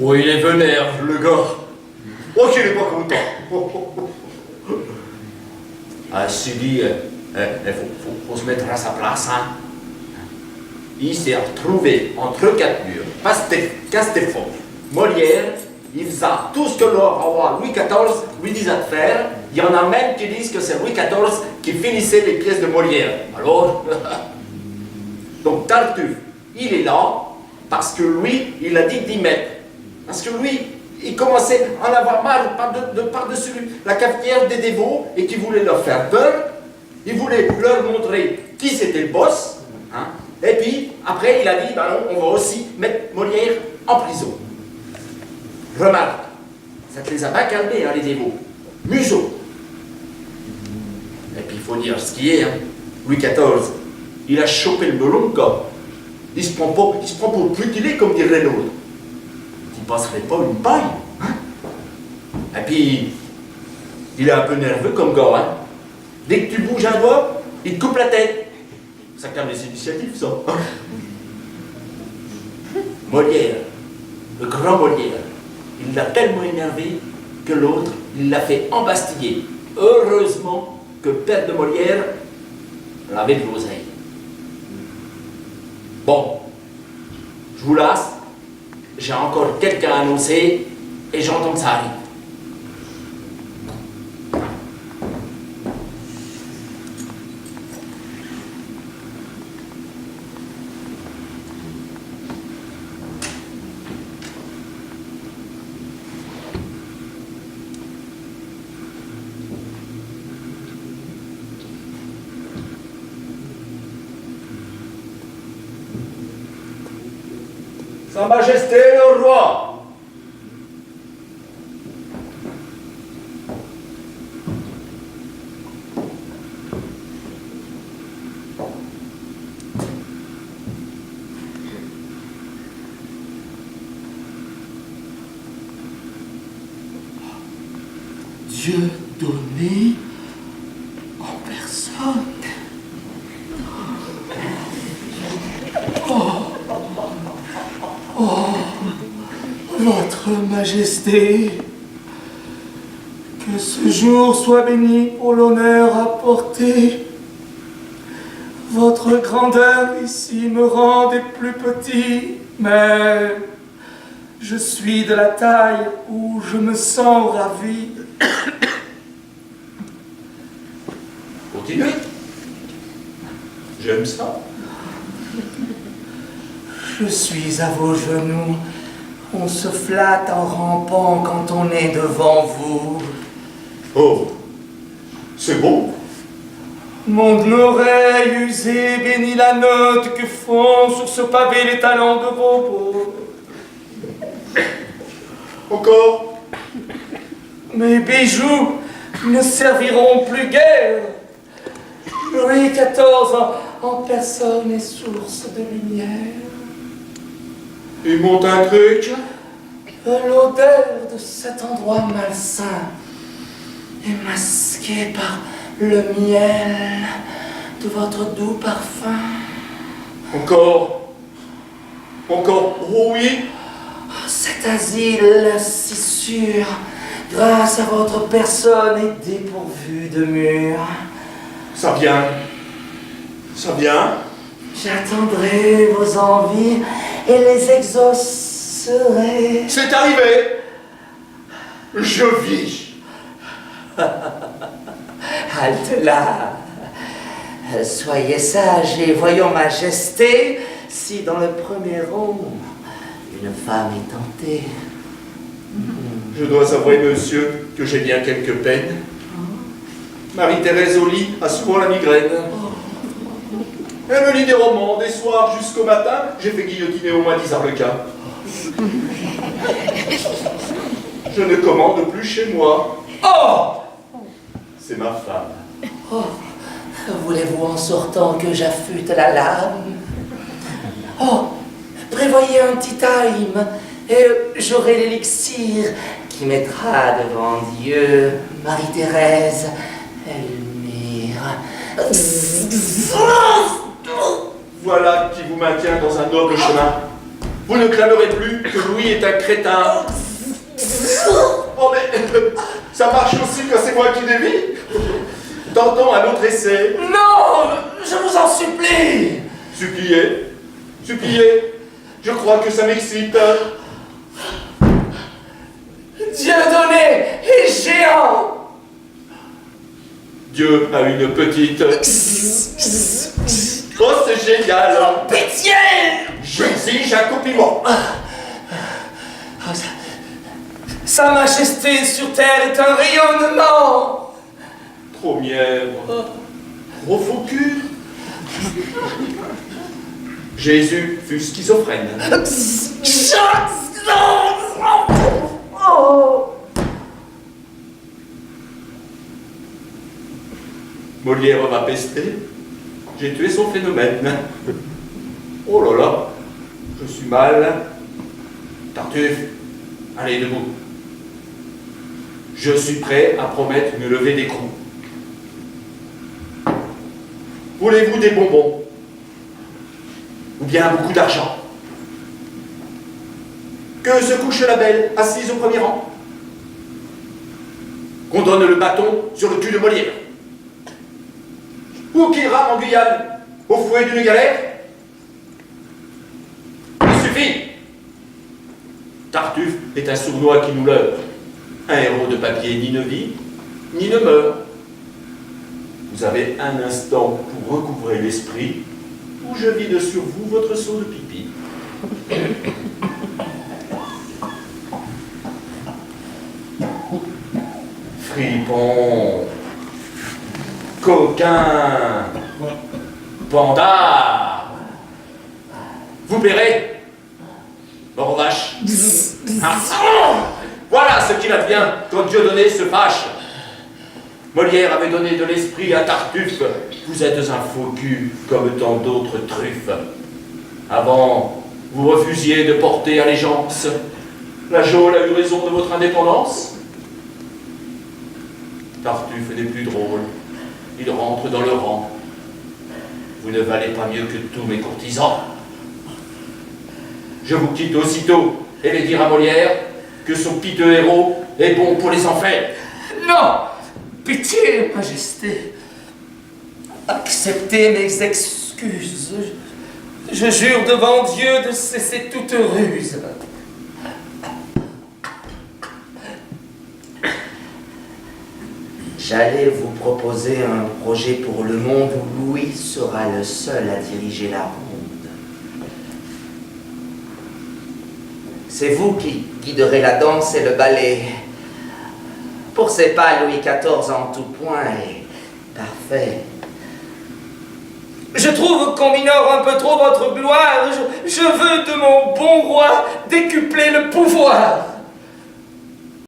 Oh, il est vénère, le gars. Oh, qu'il est pas content. Ah, je dit, faut se mettre à sa place, hein. Il s'est retrouvé entre quatre murs. Castefa, Molière, il faisait tout ce que le roi Louis XIV lui disait de faire. Il y en a même qui disent que c'est Louis XIV qui finissait les pièces de Molière. Alors, donc Tartuffe, il est là parce que lui, il a dit d'y mettre. Parce que lui, il commençait à en avoir marre par-dessus la cafetière des dévots et qui voulait leur faire peur. Il voulait leur montrer qui c'était le boss. Hein. Et puis, après, il a dit, ben non, on va aussi mettre Molière en prison. Remarque, ça te les a pas calmés, hein, les dévots. Museau. Et puis, il faut dire ce qui est, hein. Louis XIV, il a chopé le melon, le gars. Il se prend pour plus qu'il est, comme dirait l'autre. Il passerait pas une paille, hein. Et puis, il est un peu nerveux comme gars, hein. Dès que tu bouges un doigt, il te coupe la tête. Ça calme les initiatives, ça. Hein. Molière, le grand Molière, il l'a tellement énervé que l'autre, il l'a fait embastiller. Heureusement que le père de Molière avait de l'oseille. Bon, je vous lasse. J'ai encore quelqu'un à annoncer et j'entends que ça arrive. Sa Majesté le roi. Dieu donné en personne. Votre Majesté, que ce jour soit béni pour l'honneur apporté. Votre grandeur ici me rend des plus petits, mais je suis de la taille où je me sens ravi. Continuez. J'aime ça. Je suis à vos genoux. On se flatte en rampant quand on est devant vous. Oh, c'est bon. Mon oreille usée bénit la note que font sur ce pavé les talents de vos beaux. Encore. Mes bijoux ne serviront plus guère. Louis XIV en personne est source de lumière. Il monte un truc. L'odeur de cet endroit malsain est masquée par le miel de votre doux parfum. Encore. Encore. Oh oui. Cet asile si sûr, grâce à votre personne, est dépourvu de murs. Ça vient. Ça vient. J'attendrai vos envies et les exaucerai. C'est arrivé. Je vis. Halte là. Soyez sage et voyons Majesté si dans le premier rang une femme est tentée. Je dois avouer, monsieur, que j'ai bien quelques peines. Marie-Thérèse au lit a souvent la migraine. Elle me lit des romans, des soirs jusqu'au matin. J'ai fait guillotiner au moins 10 arlequins. Je ne commande plus chez moi. Oh! C'est ma femme. Oh! Voulez-vous en sortant que j'affûte la lame? Oh! Prévoyez un petit time et j'aurai l'élixir qui mettra devant Dieu Marie-Thérèse, Elmire. Voilà qui vous maintient dans un noble chemin. Vous ne clamerez plus que Louis est un crétin. Oh mais ça marche aussi quand c'est moi qui dévie. Tentons un autre essai. Non, je vous en supplie. Suppliez, suppliez. Je crois que ça m'excite. Dieudonné est géant. Dieu a une petite. Oh, c'est génial. Pitié. J'exige un compliment. Sa majesté sur terre est un rayonnement. Trop mièvre. Trop faux cul. Jésus fut schizophrène. Molière m'a pesté. J'ai tué son phénomène. Oh là là, je suis mal. Tartuffe, allez debout. Je suis prêt à promettre une levée d'écrou. Voulez-vous des bonbons? Ou bien beaucoup d'argent? Que se couche la belle, assise au premier rang? Qu'on donne le bâton sur le cul de Molière? Ou qu'il rame en Guyane, au fouet d'une galère? Il suffit! Tartuffe est un sournois qui nous leurre. Un héros de papier ni ne vit, ni ne meurt. Vous avez un instant pour recouvrer l'esprit, ou je vide sur vous votre seau de pipi. Fripon, coquin, pandard, vous paierez, mort aux vaches. Ah, voilà ce qu'il advient quand Dieudonné se fâche. Molière avait donné de l'esprit à Tartuffe. Vous êtes un faux cul comme tant d'autres truffes. Avant, vous refusiez de porter allégeance. La geôle a eu raison de votre indépendance. Tartuffe n'est plus drôle. Il rentre dans le rang. Vous ne valez pas mieux que tous mes courtisans. Je vous quitte aussitôt et vais dire à Molière que son piteux héros est bon pour les enfers. Non! Pitié, majesté. Acceptez mes excuses. Je jure devant Dieu de cesser toute ruse. J'allais vous proposer un projet pour le monde où Louis sera le seul à diriger la ronde. C'est vous qui guiderez la danse et le ballet. Pour ces pas, Louis XIV en tout point est parfait. Je trouve qu'on minore un peu trop votre gloire. Je veux de mon bon roi décupler le pouvoir.